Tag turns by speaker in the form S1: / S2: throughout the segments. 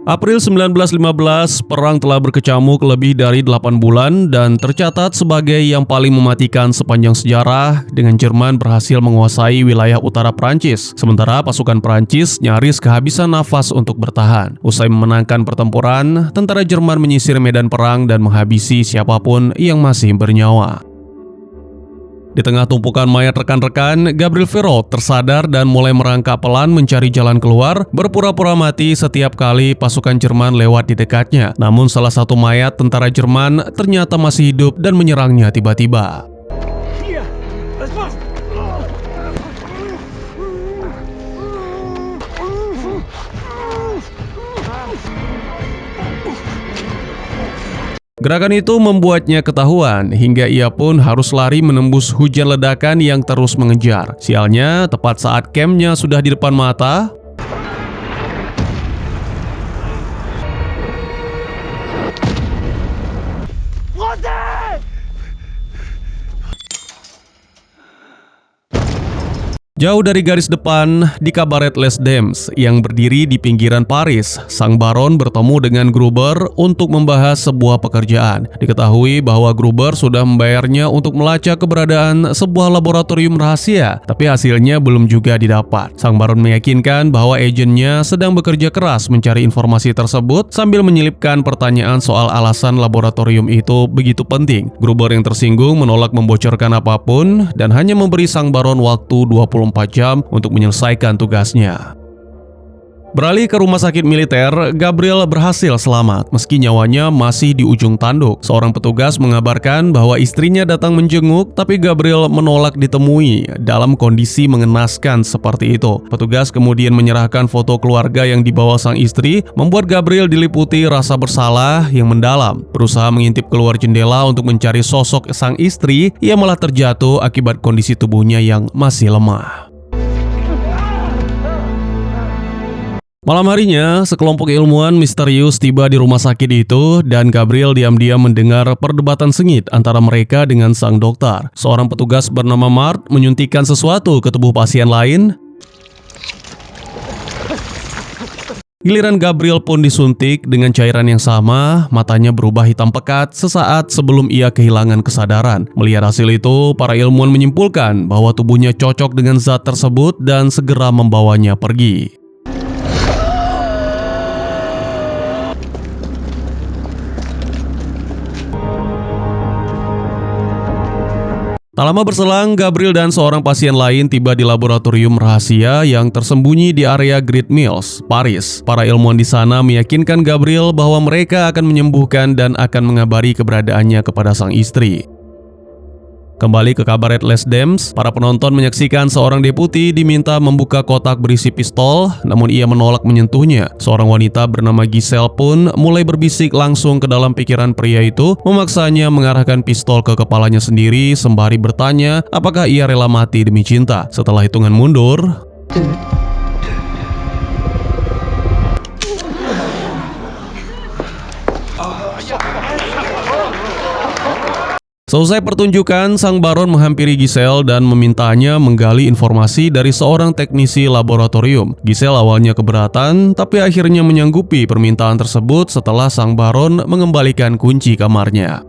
S1: April 1915, perang telah berkecamuk lebih dari 8 bulan dan tercatat sebagai yang paling mematikan sepanjang sejarah dengan Jerman berhasil menguasai wilayah utara Prancis. Sementara pasukan Prancis nyaris kehabisan nafas untuk bertahan. Usai memenangkan pertempuran, tentara Jerman menyisir medan perang dan menghabisi siapapun yang masih bernyawa. Di tengah tumpukan mayat rekan-rekan, Gabriel Perrault tersadar dan mulai merangkak pelan mencari jalan keluar, berpura-pura mati setiap kali pasukan Jerman lewat di dekatnya. Namun salah satu mayat tentara Jerman ternyata masih hidup dan menyerangnya tiba-tiba. Gerakan itu membuatnya ketahuan, hingga ia pun harus lari menembus hujan ledakan yang terus mengejar. Sialnya, tepat saat campnya sudah di depan mata, jauh dari garis depan, di kabaret Les Dames yang berdiri di pinggiran Paris, sang baron bertemu dengan Gruber untuk membahas sebuah pekerjaan. Diketahui bahwa Gruber sudah membayarnya untuk melacak keberadaan sebuah laboratorium rahasia, tapi hasilnya belum juga didapat. Sang baron meyakinkan bahwa agennya sedang bekerja keras mencari informasi tersebut sambil menyelipkan pertanyaan soal alasan laboratorium itu begitu penting. Gruber yang tersinggung menolak membocorkan apapun dan hanya memberi sang baron waktu 24 jam untuk menyelesaikan tugasnya. Beralih ke rumah sakit militer, Gabriel berhasil selamat meski nyawanya masih di ujung tanduk. Seorang petugas mengabarkan bahwa istrinya datang menjenguk, tapi Gabriel menolak ditemui dalam kondisi mengenaskan seperti itu. Petugas kemudian menyerahkan foto keluarga yang dibawa sang istri, membuat Gabriel diliputi rasa bersalah yang mendalam. Berusaha mengintip keluar jendela untuk mencari sosok sang istri, ia malah terjatuh akibat kondisi tubuhnya yang masih lemah. Malam harinya, sekelompok ilmuwan misterius tiba di rumah sakit itu dan Gabriel diam-diam mendengar perdebatan sengit antara mereka dengan sang dokter. Seorang petugas bernama Mart menyuntikkan sesuatu ke tubuh pasien lain. Giliran Gabriel pun disuntik dengan cairan yang sama, matanya berubah hitam pekat sesaat sebelum ia kehilangan kesadaran. Melihat hasil itu, para ilmuwan menyimpulkan bahwa tubuhnya cocok dengan zat tersebut dan segera membawanya pergi. Tak lama berselang, Gabriel dan seorang pasien lain tiba di laboratorium rahasia yang tersembunyi di area Great Mills, Paris. Para ilmuwan di sana meyakinkan Gabriel bahwa mereka akan menyembuhkan dan akan mengabari keberadaannya kepada sang istri. Kembali ke kabaret Les Dames, para penonton menyaksikan seorang deputi diminta membuka kotak berisi pistol, namun ia menolak menyentuhnya. Seorang wanita bernama Giselle pun mulai berbisik langsung ke dalam pikiran pria itu, memaksanya mengarahkan pistol ke kepalanya sendiri sembari bertanya apakah ia rela mati demi cinta. Setelah hitungan mundur, selesai pertunjukan, sang baron menghampiri Giselle dan memintanya menggali informasi dari seorang teknisi laboratorium. Giselle awalnya keberatan, tapi akhirnya menyanggupi permintaan tersebut setelah sang baron mengembalikan kunci kamarnya.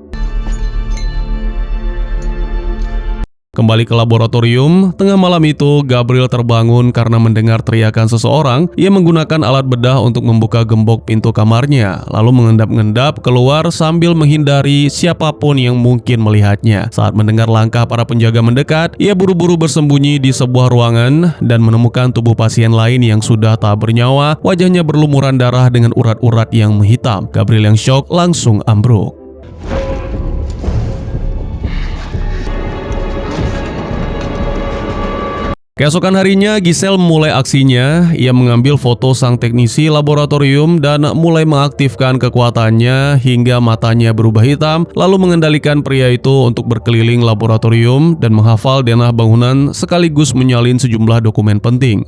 S1: Kembali ke laboratorium, tengah malam itu Gabriel terbangun karena mendengar teriakan seseorang. Ia menggunakan alat bedah untuk membuka gembok pintu kamarnya, lalu mengendap-endap keluar sambil menghindari siapapun yang mungkin melihatnya. Saat mendengar langkah para penjaga mendekat, ia buru-buru bersembunyi di sebuah ruangan dan menemukan tubuh pasien lain yang sudah tak bernyawa. Wajahnya berlumuran darah dengan urat-urat yang menghitam. Gabriel yang syok langsung ambruk. Keesokan harinya, Giselle memulai aksinya. Ia mengambil foto sang teknisi laboratorium dan mulai mengaktifkan kekuatannya hingga matanya berubah hitam, lalu mengendalikan pria itu untuk berkeliling laboratorium dan menghafal denah bangunan sekaligus menyalin sejumlah dokumen penting.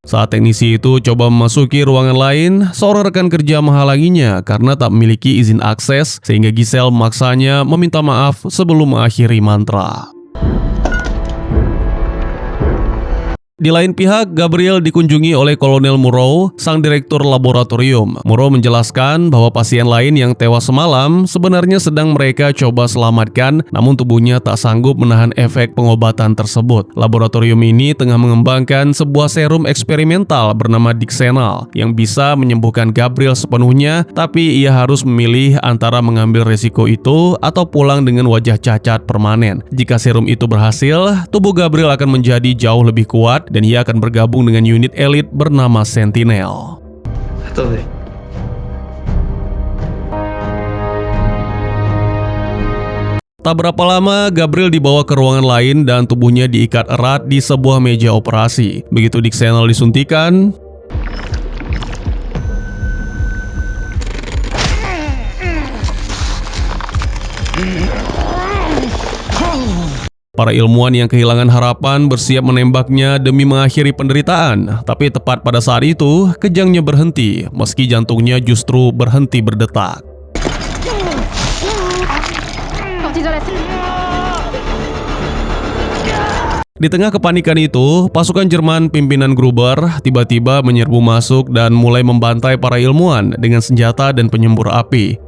S1: Saat teknisi itu coba memasuki ruangan lain, seorang rekan kerja menghalanginya karena tak memiliki izin akses, sehingga Giselle memaksanya meminta maaf sebelum mengakhiri mantra. Di lain pihak, Gabriel dikunjungi oleh Kolonel Murrow, sang direktur laboratorium. Murrow menjelaskan bahwa pasien lain yang tewas semalam sebenarnya sedang mereka coba selamatkan, namun tubuhnya tak sanggup menahan efek pengobatan tersebut. Laboratorium ini tengah mengembangkan sebuah serum eksperimental bernama Dixenal yang bisa menyembuhkan Gabriel sepenuhnya, tapi ia harus memilih antara mengambil resiko itu atau pulang dengan wajah cacat permanen. Jika serum itu berhasil, tubuh Gabriel akan menjadi jauh lebih kuat dan ia akan bergabung dengan unit elit bernama Sentinel. Tak berapa lama, Gabriel dibawa ke ruangan lain dan tubuhnya diikat erat di sebuah meja operasi. Begitu Dixenal disuntikan, para ilmuwan yang kehilangan harapan bersiap menembaknya demi mengakhiri penderitaan. Tapi tepat pada saat itu, kejangnya berhenti, meski jantungnya justru berhenti berdetak. Di tengah kepanikan itu, pasukan Jerman pimpinan Gruber tiba-tiba menyerbu masuk dan mulai membantai para ilmuwan dengan senjata dan penyembur api.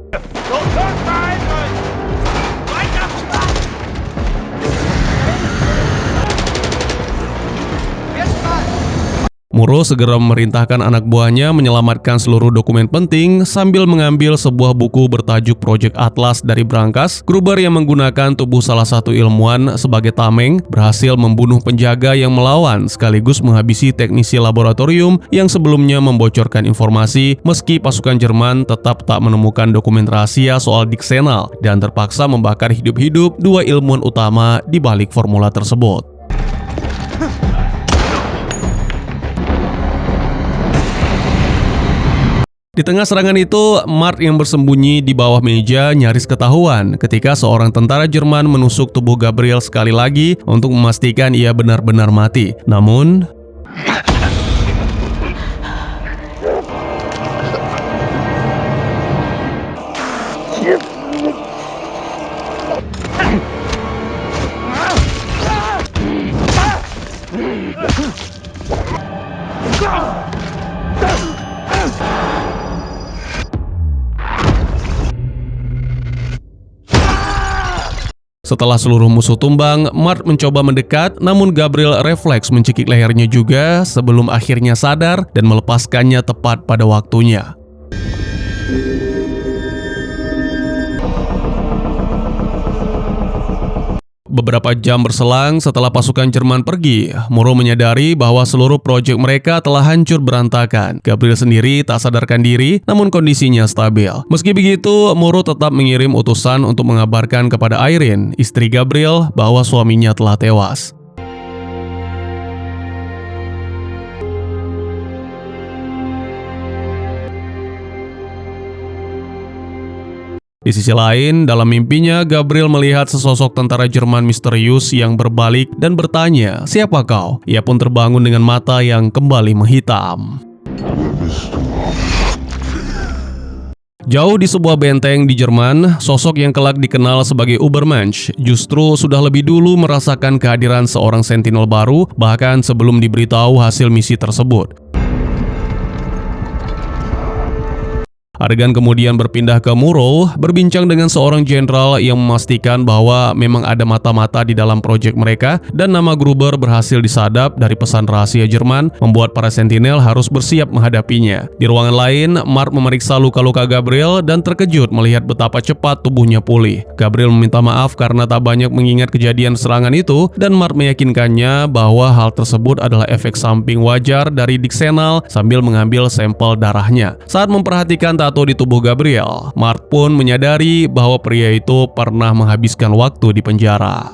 S1: Murrow segera memerintahkan anak buahnya menyelamatkan seluruh dokumen penting sambil mengambil sebuah buku bertajuk Project Atlas dari brankas. Gruber yang menggunakan tubuh salah satu ilmuwan sebagai tameng berhasil membunuh penjaga yang melawan sekaligus menghabisi teknisi laboratorium yang sebelumnya membocorkan informasi, meski pasukan Jerman tetap tak menemukan dokumen rahasia soal Dixenal dan terpaksa membakar hidup-hidup dua ilmuwan utama di balik formula tersebut. Di tengah serangan itu, Mart yang bersembunyi di bawah meja nyaris ketahuan ketika seorang tentara Jerman menusuk tubuh Gabriel sekali lagi untuk memastikan ia benar-benar mati. Namun, setelah seluruh musuh tumbang, Mart mencoba mendekat, namun Gabriel refleks mencekik lehernya juga sebelum akhirnya sadar dan melepaskannya tepat pada waktunya. Beberapa jam berselang setelah pasukan Jerman pergi, Murrow menyadari bahwa seluruh proyek mereka telah hancur berantakan. Gabriel sendiri tak sadarkan diri, namun kondisinya stabil. Meski begitu, Murrow tetap mengirim utusan untuk mengabarkan kepada Irene, istri Gabriel, bahwa suaminya telah tewas. Di sisi lain, dalam mimpinya, Gabriel melihat sesosok tentara Jerman misterius yang berbalik dan bertanya, "Siapa kau?" Ia pun terbangun dengan mata yang kembali menghitam. Jauh di sebuah benteng di Jerman, sosok yang kelak dikenal sebagai Übermensch justru sudah lebih dulu merasakan kehadiran seorang sentinel baru, bahkan sebelum diberitahu hasil misi tersebut. Adegan kemudian berpindah ke Murrow, berbincang dengan seorang jenderal yang memastikan bahwa memang ada mata-mata di dalam proyek mereka dan nama Gruber berhasil disadap dari pesan rahasia Jerman, membuat para sentinel harus bersiap menghadapinya. Di ruangan lain, Mart memeriksa luka-luka Gabriel dan terkejut melihat betapa cepat tubuhnya pulih. Gabriel meminta maaf karena tak banyak mengingat kejadian serangan itu dan Mart meyakinkannya bahwa hal tersebut adalah efek samping wajar dari Dixenal sambil mengambil sampel darahnya. Saat memperhatikan tato di tubuh Gabriel, Mart pun menyadari bahwa pria itu pernah menghabiskan waktu di penjara.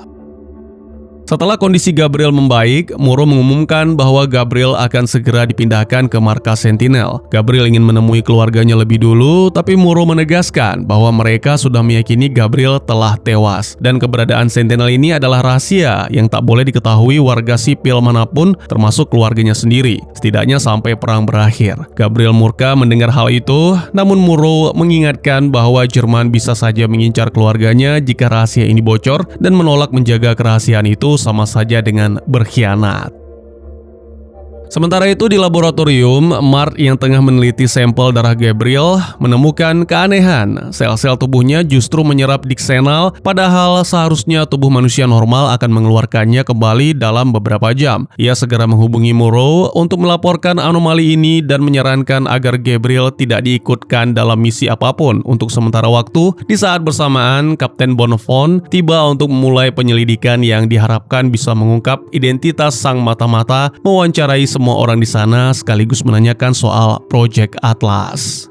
S1: Setelah kondisi Gabriel membaik, Muro mengumumkan bahwa Gabriel akan segera dipindahkan ke markas Sentinel. Gabriel ingin menemui keluarganya lebih dulu, tapi Muro menegaskan bahwa mereka sudah meyakini Gabriel telah tewas. Dan keberadaan Sentinel ini adalah rahasia yang tak boleh diketahui warga sipil manapun, termasuk keluarganya sendiri, setidaknya sampai perang berakhir. Gabriel murka mendengar hal itu, namun Muro mengingatkan bahwa Jerman bisa saja mengincar keluarganya jika rahasia ini bocor, dan menolak menjaga kerahasiaan itu sama saja dengan berkhianat. Sementara itu di laboratorium, Mart yang tengah meneliti sampel darah Gabriel menemukan keanehan. Sel-sel tubuhnya justru menyerap Dixenal, padahal seharusnya tubuh manusia normal akan mengeluarkannya kembali dalam beberapa jam. Ia segera menghubungi Muro untuk melaporkan anomali ini dan menyarankan agar Gabriel tidak diikutkan dalam misi apapun untuk sementara waktu. Di saat bersamaan, Kapten Bonnefoy tiba untuk memulai penyelidikan yang diharapkan bisa mengungkap identitas sang mata-mata, mewawancarai semua orang di sana sekaligus menanyakan soal Project Atlas.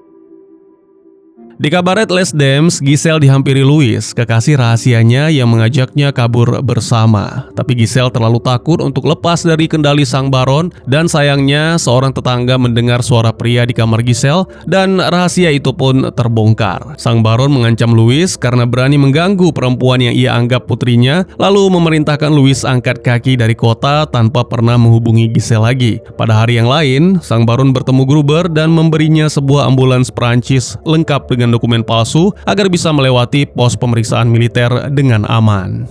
S1: Di kabaret Les Dames, Giselle dihampiri Louis, kekasih rahasianya yang mengajaknya kabur bersama. Tapi Giselle terlalu takut untuk lepas dari kendali sang baron, dan sayangnya seorang tetangga mendengar suara pria di kamar Giselle, dan rahasia itu pun terbongkar. Sang baron mengancam Louis karena berani mengganggu perempuan yang ia anggap putrinya, lalu memerintahkan Louis angkat kaki dari kota tanpa pernah menghubungi Giselle lagi. Pada hari yang lain, sang baron bertemu Gruber dan memberinya sebuah ambulans Perancis lengkap dengan dokumen palsu agar bisa melewati pos pemeriksaan militer dengan aman.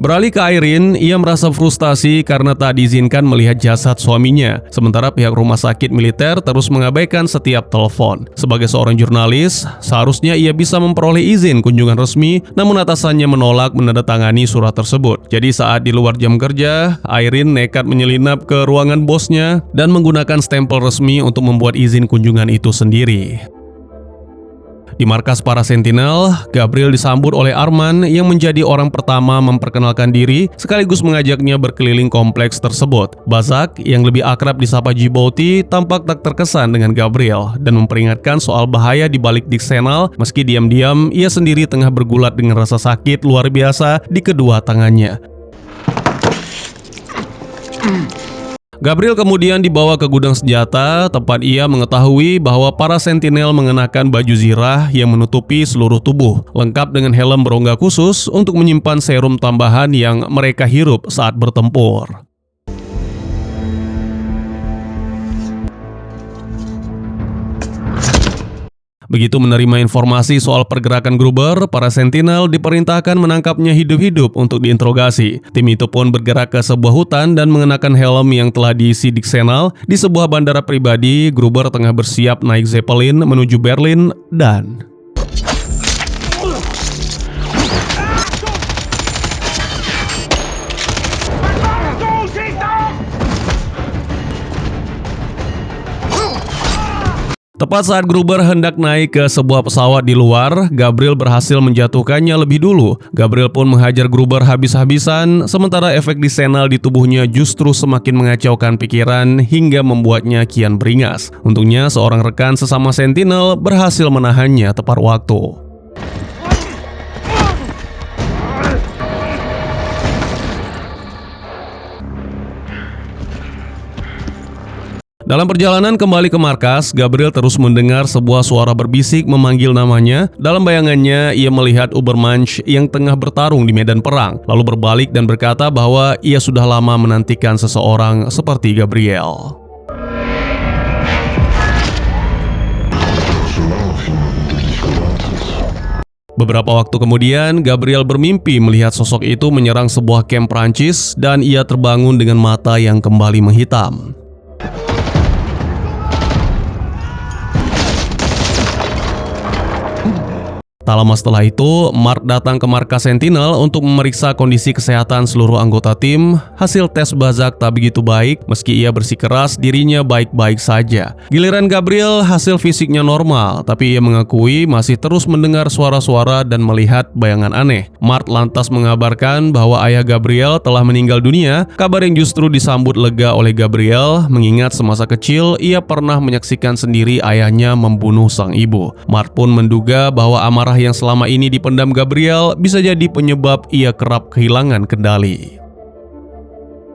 S1: Beralih ke Irene, ia merasa frustasi karena tak diizinkan melihat jasad suaminya, sementara pihak rumah sakit militer terus mengabaikan setiap telepon. Sebagai seorang jurnalis, seharusnya ia bisa memperoleh izin kunjungan resmi, namun atasannya menolak menandatangani surat tersebut. Jadi saat di luar jam kerja, Irene nekat menyelinap ke ruangan bosnya dan menggunakan stempel resmi untuk membuat izin kunjungan itu sendiri. Di markas para Sentinel, Gabriel disambut oleh Arman yang menjadi orang pertama memperkenalkan diri sekaligus mengajaknya berkeliling kompleks tersebut. Bazak yang lebih akrab disapa Djibouti tampak tak terkesan dengan Gabriel dan memperingatkan soal bahaya di balik Dixenal meski diam-diam ia sendiri tengah bergulat dengan rasa sakit luar biasa di kedua tangannya. Gabriel kemudian dibawa ke gudang senjata, tempat ia mengetahui bahwa para Sentinel mengenakan baju zirah yang menutupi seluruh tubuh, lengkap dengan helm berongga khusus untuk menyimpan serum tambahan yang mereka hirup saat bertempur. Begitu menerima informasi soal pergerakan Gruber, para Sentinel diperintahkan menangkapnya hidup-hidup untuk diinterogasi. Tim itu pun bergerak ke sebuah hutan dan mengenakan helm yang telah diisi Dixenal. Di sebuah bandara pribadi, Gruber tengah bersiap naik Zeppelin menuju Berlin dan... Tepat saat Gruber hendak naik ke sebuah pesawat di luar, Gabriel berhasil menjatuhkannya lebih dulu. Gabriel pun menghajar Gruber habis-habisan, sementara efek Dixenal di tubuhnya justru semakin mengacaukan pikiran hingga membuatnya kian beringas. Untungnya seorang rekan sesama Sentinel berhasil menahannya tepat waktu. Dalam perjalanan kembali ke markas, Gabriel terus mendengar sebuah suara berbisik memanggil namanya. Dalam bayangannya, ia melihat Ubermensch yang tengah bertarung di medan perang, lalu berbalik dan berkata bahwa ia sudah lama menantikan seseorang seperti Gabriel. Beberapa waktu kemudian, Gabriel bermimpi melihat sosok itu menyerang sebuah kamp Prancis dan ia terbangun dengan mata yang kembali menghitam. Tak lama setelah itu, Mart datang ke markas Sentinel untuk memeriksa kondisi kesehatan seluruh anggota tim. Hasil tes Bazak tak begitu baik, meski ia bersikeras dirinya baik-baik saja. Giliran Gabriel, hasil fisiknya normal, tapi ia mengakui masih terus mendengar suara-suara dan melihat bayangan aneh. Mart lantas mengabarkan bahwa ayah Gabriel telah meninggal dunia, kabar yang justru disambut lega oleh Gabriel, mengingat semasa kecil ia pernah menyaksikan sendiri ayahnya membunuh sang ibu. Mart pun menduga bahwa amarah yang selama ini dipendam Gabriel bisa jadi penyebab ia kerap kehilangan kendali.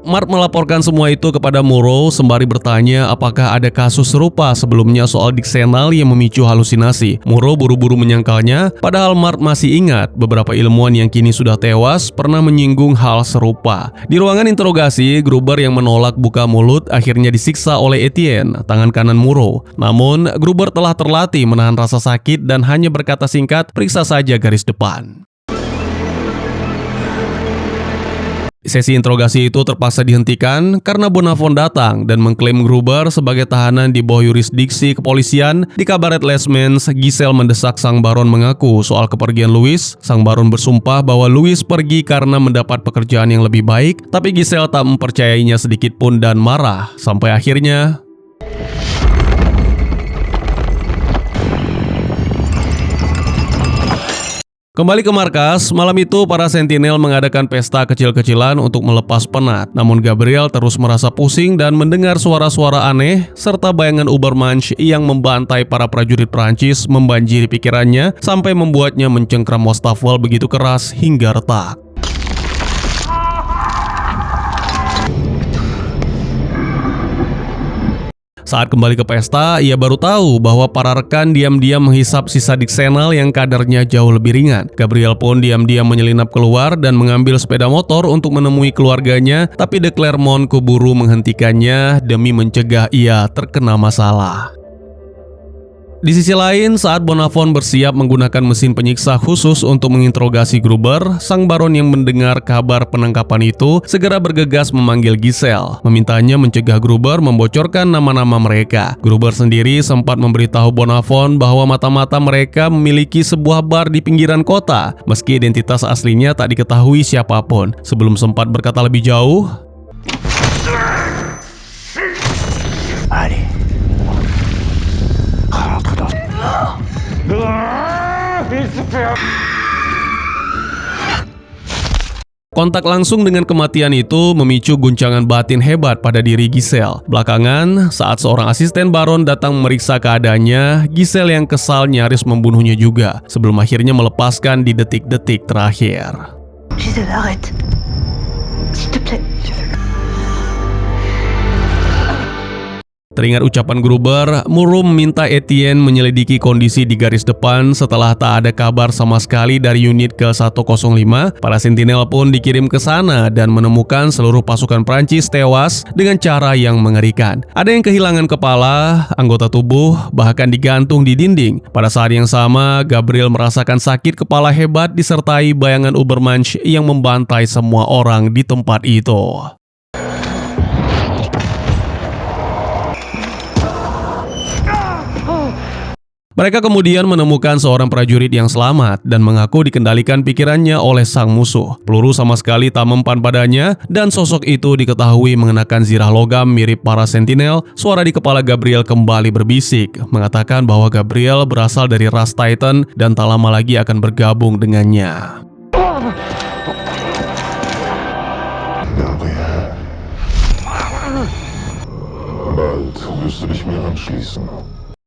S1: Mark melaporkan semua itu kepada Murrow sembari bertanya apakah ada kasus serupa sebelumnya soal Dixenal yang memicu halusinasi. Murrow buru-buru menyangkalnya, padahal Mark masih ingat beberapa ilmuwan yang kini sudah tewas pernah menyinggung hal serupa. Di ruangan interogasi, Gruber yang menolak buka mulut akhirnya disiksa oleh Etienne, tangan kanan Murrow. Namun, Gruber telah terlatih menahan rasa sakit dan hanya berkata singkat, "Periksa saja garis depan." Sesi interogasi itu terpaksa dihentikan karena Bonafont datang dan mengklaim Gruber sebagai tahanan di bawah yurisdiksi kepolisian. Di kabaret Les Mans, Giselle mendesak sang baron mengaku soal kepergian Louis. Sang baron bersumpah bahwa Louis pergi karena mendapat pekerjaan yang lebih baik, tapi Giselle tak mempercayainya sedikit pun dan marah. Sampai akhirnya kembali ke markas, malam itu para sentinel mengadakan pesta kecil-kecilan untuk melepas penat. Namun Gabriel terus merasa pusing dan mendengar suara-suara aneh serta bayangan Ubermensch yang membantai para prajurit Prancis membanjiri pikirannya sampai membuatnya mencengkram wastafel begitu keras hingga retak. Saat kembali ke pesta, ia baru tahu bahwa para rekan diam-diam menghisap sisa Dixenal yang kadarnya jauh lebih ringan. Gabriel pun diam-diam menyelinap keluar dan mengambil sepeda motor untuk menemui keluarganya, tapi de Clermont keburu menghentikannya demi mencegah ia terkena masalah. Di sisi lain, saat Bonafont bersiap menggunakan mesin penyiksa khusus untuk menginterogasi Gruber, sang baron yang mendengar kabar penangkapan itu segera bergegas memanggil Giselle, memintanya mencegah Gruber membocorkan nama-nama mereka. Gruber sendiri sempat memberitahu Bonafont bahwa mata-mata mereka memiliki sebuah bar di pinggiran kota, meski identitas aslinya tak diketahui siapapun. Sebelum sempat berkata lebih jauh, kontak langsung dengan kematian itu memicu guncangan batin hebat pada diri Giselle. Belakangan, saat seorang asisten baron datang memeriksa keadaannya, Giselle yang kesal nyaris membunuhnya juga, sebelum akhirnya melepaskan di detik-detik terakhir.
S2: Giselle, arrête. S'il te plaît.
S1: Teringat ucapan Gruber, Murrow meminta Etienne menyelidiki kondisi di garis depan setelah tak ada kabar sama sekali dari unit ke-105. Para sentinel pun dikirim ke sana dan menemukan seluruh pasukan Prancis tewas dengan cara yang mengerikan. Ada yang kehilangan kepala, anggota tubuh, bahkan digantung di dinding. Pada saat yang sama, Gabriel merasakan sakit kepala hebat disertai bayangan Ubermensch yang membantai semua orang di tempat itu. Mereka kemudian menemukan seorang prajurit yang selamat dan mengaku dikendalikan pikirannya oleh sang musuh. Peluru sama sekali tak mempan padanya dan sosok itu diketahui mengenakan zirah logam mirip para sentinel. Suara di kepala Gabriel kembali berbisik, mengatakan bahwa Gabriel berasal dari ras Titan dan tak lama lagi akan bergabung dengannya.
S3: Bald wirst du dich mir anschließen.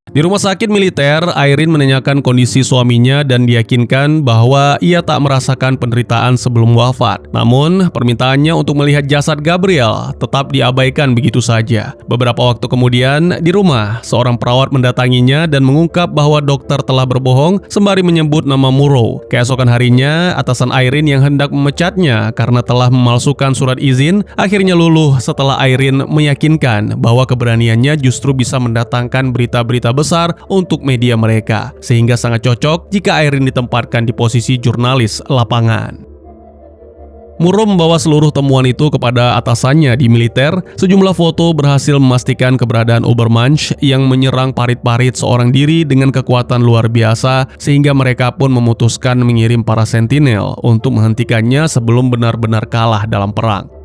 S1: Di rumah sakit militer, Irene menanyakan kondisi suaminya dan diyakinkan bahwa ia tak merasakan penderitaan sebelum wafat. Namun, permintaannya untuk melihat jasad Gabriel tetap diabaikan begitu saja. Beberapa waktu kemudian, di rumah, seorang perawat mendatanginya dan mengungkap bahwa dokter telah berbohong sembari menyebut nama Murrow. Keesokan harinya, atasan Irene yang hendak memecatnya karena telah memalsukan surat izin, akhirnya luluh setelah Irene meyakinkan bahwa keberaniannya justru bisa mendatangkan berita-berita besar untuk media mereka, sehingga sangat cocok jika Irene ditempatkan di posisi jurnalis lapangan. Murrow membawa seluruh temuan itu kepada atasannya di militer. Sejumlah foto berhasil memastikan keberadaan Ubermensch yang menyerang parit-parit seorang diri dengan kekuatan luar biasa, sehingga mereka pun memutuskan mengirim para sentinel untuk menghentikannya sebelum benar-benar kalah dalam perang.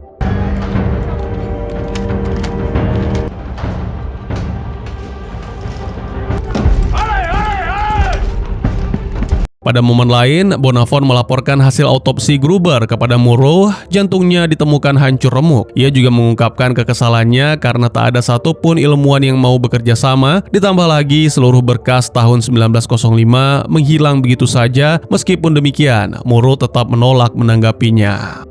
S1: Pada momen lain, Bonafont melaporkan hasil autopsi Gruber kepada Murrow, jantungnya ditemukan hancur remuk. Ia juga mengungkapkan kekesalannya karena tak ada satupun ilmuwan yang mau bekerja sama, ditambah lagi seluruh berkas tahun 1905 menghilang begitu saja. Meskipun demikian, Murrow tetap menolak menanggapinya.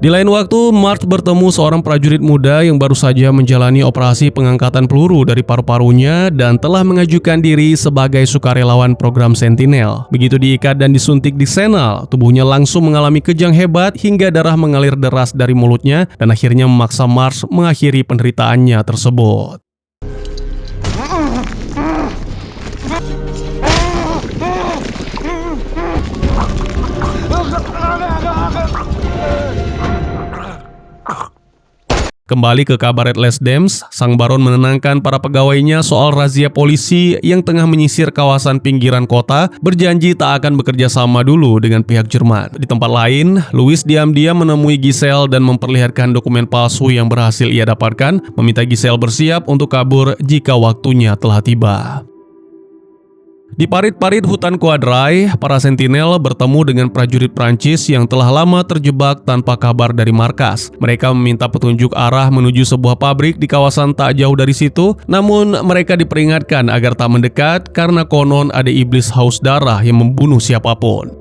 S1: Di lain waktu, Marge bertemu seorang prajurit muda yang baru saja menjalani operasi pengangkatan peluru dari paru-parunya dan telah mengajukan diri sebagai sukarelawan program Sentinel. Begitu diikat dan disuntik di Senal, tubuhnya langsung mengalami kejang hebat hingga darah mengalir deras dari mulutnya dan akhirnya memaksa Marge mengakhiri penderitaannya tersebut. Kembali ke kabaret Les Dames, sang baron menenangkan para pegawainya soal razia polisi yang tengah menyisir kawasan pinggiran kota, berjanji tak akan bekerja sama dulu dengan pihak Jerman. Di tempat lain, Louis diam-diam menemui Giselle dan memperlihatkan dokumen palsu yang berhasil ia dapatkan, meminta Giselle bersiap untuk kabur jika waktunya telah tiba. Di parit-parit hutan Quadrai, para sentinel bertemu dengan prajurit Prancis yang telah lama terjebak tanpa kabar dari markas. Mereka meminta petunjuk arah menuju sebuah pabrik di kawasan tak jauh dari situ, namun mereka diperingatkan agar tak mendekat karena konon ada iblis haus darah yang membunuh siapapun.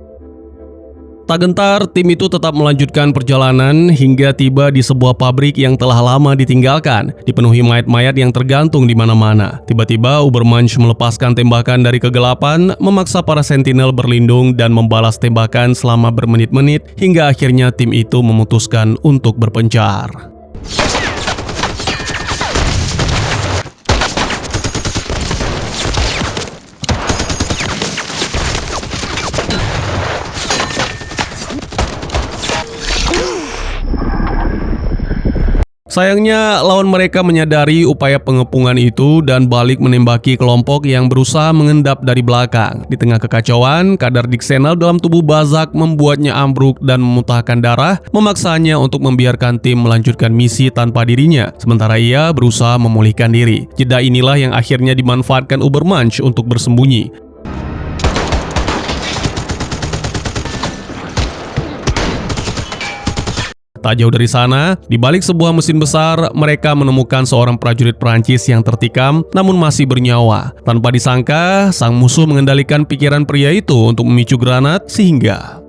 S1: Tak gentar, tim itu tetap melanjutkan perjalanan hingga tiba di sebuah pabrik yang telah lama ditinggalkan, dipenuhi mayat-mayat yang tergantung di mana-mana. Tiba-tiba Ubermensch melepaskan tembakan dari kegelapan, memaksa para sentinel berlindung dan membalas tembakan selama bermenit-menit hingga akhirnya tim itu memutuskan untuk berpencar. Sayangnya, lawan mereka menyadari upaya pengepungan itu dan balik menembaki kelompok yang berusaha mengendap dari belakang. Di tengah kekacauan, kadar Dixenal dalam tubuh Balzac membuatnya ambruk dan memuntahkan darah, memaksanya untuk membiarkan tim melanjutkan misi tanpa dirinya, sementara ia berusaha memulihkan diri. Jeda inilah yang akhirnya dimanfaatkan Ubermensch untuk bersembunyi. Tak jauh dari sana, di balik sebuah mesin besar, mereka menemukan seorang prajurit Prancis yang tertikam namun masih bernyawa. Tanpa disangka, sang musuh mengendalikan pikiran pria itu untuk memicu granat sehingga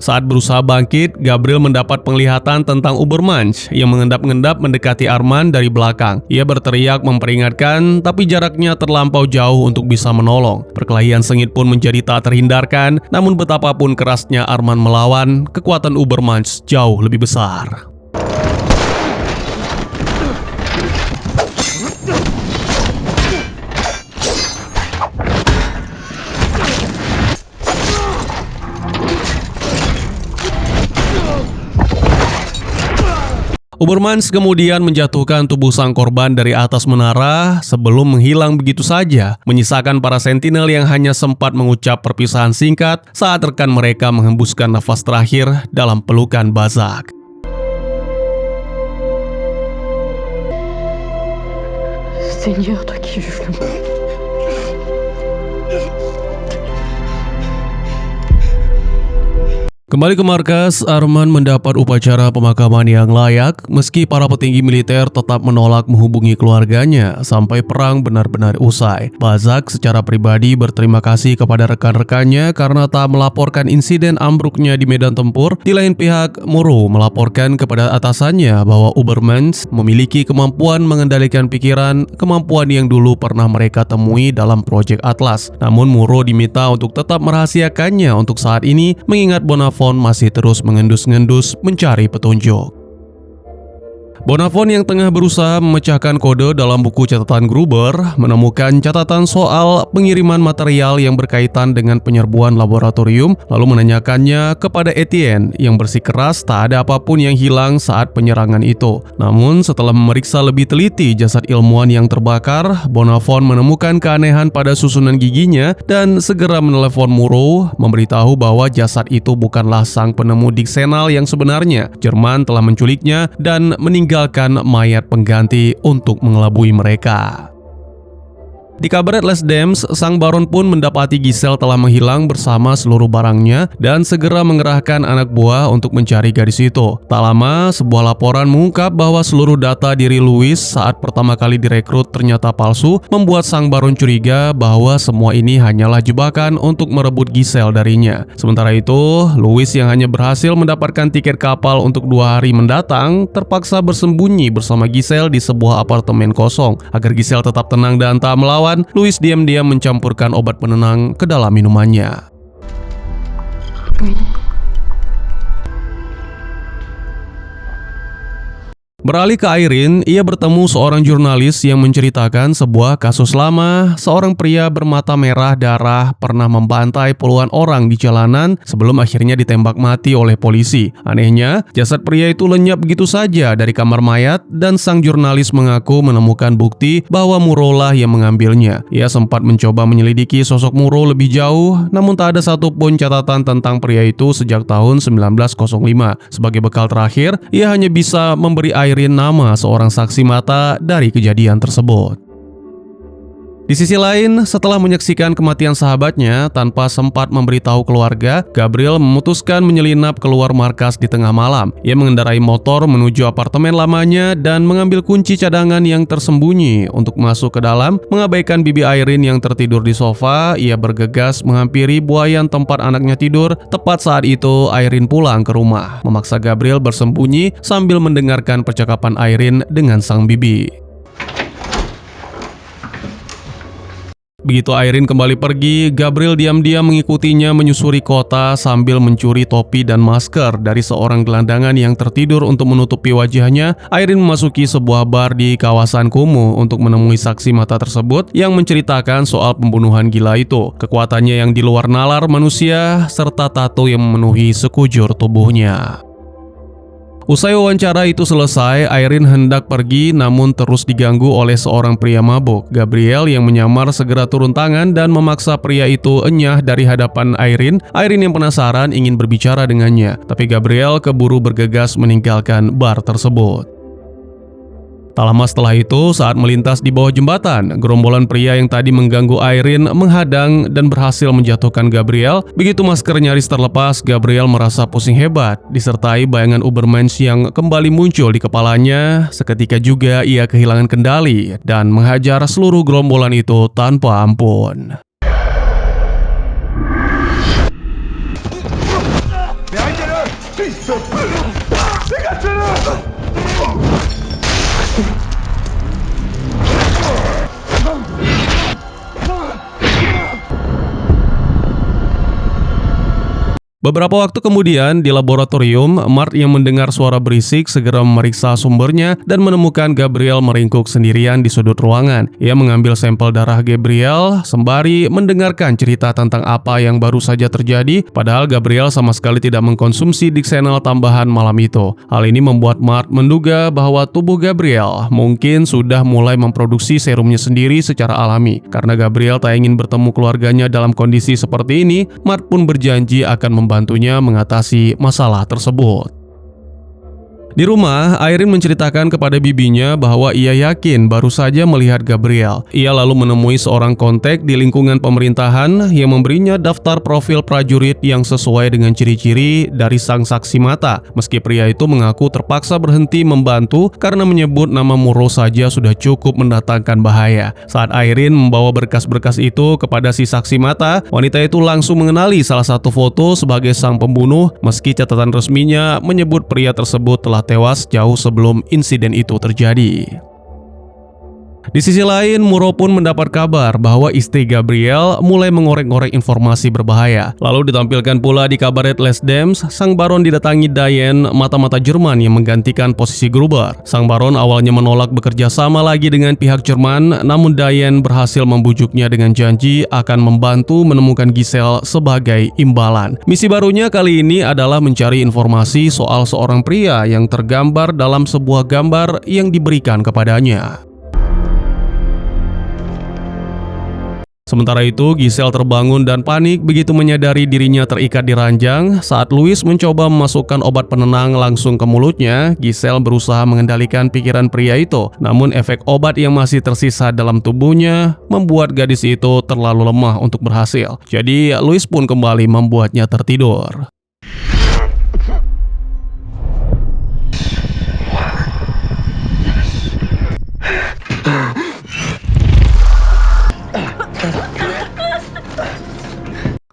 S1: saat berusaha bangkit, Gabriel mendapat penglihatan tentang Ubermensch yang mengendap-endap mendekati Armand dari belakang. Ia berteriak memperingatkan, tapi jaraknya terlampau jauh untuk bisa menolong. Perkelahian sengit pun menjadi tak terhindarkan, namun betapapun kerasnya Armand melawan, kekuatan Ubermensch jauh lebih besar. Ubermensch kemudian menjatuhkan tubuh sang korban dari atas menara sebelum menghilang begitu saja, menyisakan para sentinel yang hanya sempat mengucap perpisahan singkat saat rekan mereka menghembuskan nafas terakhir dalam pelukan Balzac.
S2: Seigneur, toi qui juges le monde.
S1: Kembali ke markas, Armand mendapat upacara pemakaman yang layak meski para petinggi militer tetap menolak menghubungi keluarganya sampai perang benar-benar usai. Balzac secara pribadi berterima kasih kepada rekan-rekannya karena tak melaporkan insiden ambruknya di medan tempur. Di lain pihak, Murrow melaporkan kepada atasannya bahwa Ubermensch memiliki kemampuan mengendalikan pikiran, kemampuan yang dulu pernah mereka temui dalam proyek Atlas. Namun Murrow diminta untuk tetap merahasiakannya untuk saat ini mengingat Bonafont masih terus mengendus-ngendus mencari petunjuk. Bonafont yang tengah berusaha memecahkan kode dalam buku catatan Gruber menemukan catatan soal pengiriman material yang berkaitan dengan penyerbuan laboratorium, lalu menanyakannya kepada Etienne yang bersikeras tak ada apapun yang hilang saat penyerangan itu. Namun setelah memeriksa lebih teliti jasad ilmuwan yang terbakar, Bonafont menemukan keanehan pada susunan giginya dan segera menelepon Murrow memberitahu bahwa jasad itu bukanlah sang penemu Dixenal yang sebenarnya. Jerman telah menculiknya dan meninggalkan meninggalkan mayat pengganti untuk mengelabui mereka. Di kabaret Les Dames, sang baron pun mendapati Giselle telah menghilang bersama seluruh barangnya dan segera mengerahkan anak buah untuk mencari gadis itu. Tak lama, sebuah laporan mengungkap bahwa seluruh data diri Louis saat pertama kali direkrut ternyata palsu, membuat sang baron curiga bahwa semua ini hanyalah jebakan untuk merebut Giselle darinya. Sementara itu, Louis yang hanya berhasil mendapatkan tiket kapal untuk 2 hari mendatang, terpaksa bersembunyi bersama Giselle di sebuah apartemen kosong. Agar Giselle tetap tenang dan tak melawan, Louis diam-diam mencampurkan obat penenang ke dalam minumannya. Beralih ke Irene, ia bertemu seorang jurnalis yang menceritakan sebuah kasus lama. Seorang pria bermata merah darah pernah membantai puluhan orang di jalanan sebelum akhirnya ditembak mati oleh polisi. Anehnya, jasad pria itu lenyap begitu saja dari kamar mayat dan sang jurnalis mengaku menemukan bukti bahwa Muro lah yang mengambilnya. Ia sempat mencoba menyelidiki sosok Muro lebih jauh, namun tak ada satupun catatan tentang pria itu sejak tahun 1905. Sebagai bekal terakhir, ia hanya bisa memberi nama seorang saksi mata dari kejadian tersebut. Di sisi lain, setelah menyaksikan kematian sahabatnya tanpa sempat memberitahu keluarga, Gabriel memutuskan menyelinap keluar markas di tengah malam. Ia mengendarai motor menuju apartemen lamanya dan mengambil kunci cadangan yang tersembunyi. Untuk masuk ke dalam, mengabaikan bibi Irene yang tertidur di sofa, ia bergegas menghampiri buayan tempat anaknya tidur. Tepat saat itu, Irene pulang ke rumah, memaksa Gabriel bersembunyi sambil mendengarkan percakapan Irene dengan sang bibi. Begitu Irene kembali pergi, Gabriel diam-diam mengikutinya menyusuri kota sambil mencuri topi dan masker dari seorang gelandangan yang tertidur untuk menutupi wajahnya. Irene memasuki sebuah bar di kawasan kumuh untuk menemui saksi mata tersebut yang menceritakan soal pembunuhan gila itu, kekuatannya yang di luar nalar manusia, serta tato yang memenuhi sekujur tubuhnya. Usai wawancara itu selesai, Irene hendak pergi namun terus diganggu oleh seorang pria mabuk. Gabriel yang menyamar segera turun tangan dan memaksa pria itu enyah dari hadapan Irene. Irene yang penasaran ingin berbicara dengannya, tapi Gabriel keburu bergegas meninggalkan bar tersebut. Tak lama setelah itu, saat melintas di bawah jembatan, gerombolan pria yang tadi mengganggu Irene menghadang dan berhasil menjatuhkan Gabriel. Begitu masker nyaris terlepas, Gabriel merasa pusing hebat, disertai bayangan Ubermensch yang kembali muncul di kepalanya. Seketika juga ia kehilangan kendali dan menghajar seluruh gerombolan itu tanpa ampun. Beberapa waktu kemudian, di laboratorium, Mart yang mendengar suara berisik segera memeriksa sumbernya dan menemukan Gabriel meringkuk sendirian di sudut ruangan. Ia mengambil sampel darah Gabriel sembari mendengarkan cerita tentang apa yang baru saja terjadi, padahal Gabriel sama sekali tidak mengkonsumsi Dixenal tambahan malam itu. Hal ini membuat Mart menduga bahwa tubuh Gabriel mungkin sudah mulai memproduksi serumnya sendiri secara alami. Karena Gabriel tak ingin bertemu keluarganya dalam kondisi seperti ini, Mart pun berjanji akan membantunya mengatasi masalah tersebut. Di rumah, Irene menceritakan kepada bibinya bahwa ia yakin baru saja melihat Gabriel. Ia lalu menemui seorang kontak di lingkungan pemerintahan yang memberinya daftar profil prajurit yang sesuai dengan ciri-ciri dari sang saksi mata. Meski pria itu mengaku terpaksa berhenti membantu karena menyebut nama Muro saja sudah cukup mendatangkan bahaya. Saat Irene membawa berkas-berkas itu kepada si saksi mata, wanita itu langsung mengenali salah satu foto sebagai sang pembunuh, meski catatan resminya menyebut pria tersebut telah tewas jauh sebelum insiden itu terjadi. Di sisi lain, Muro pun mendapat kabar bahwa istri Gabriel mulai mengorek-ngorek informasi berbahaya. Lalu ditampilkan pula di kabaret Les Dames, sang baron didatangi Diane, mata-mata Jerman yang menggantikan posisi Gruber. Sang baron awalnya menolak bekerja sama lagi dengan pihak Jerman, namun Diane berhasil membujuknya dengan janji akan membantu menemukan Giselle sebagai imbalan. Misi barunya kali ini adalah mencari informasi soal seorang pria yang tergambar dalam sebuah gambar yang diberikan kepadanya. Sementara itu, Giselle terbangun dan panik begitu menyadari dirinya terikat di ranjang. Saat Louis mencoba memasukkan obat penenang langsung ke mulutnya, Giselle berusaha mengendalikan pikiran pria itu. Namun efek obat yang masih tersisa dalam tubuhnya membuat gadis itu terlalu lemah untuk berhasil. Jadi, Louis pun kembali membuatnya tertidur.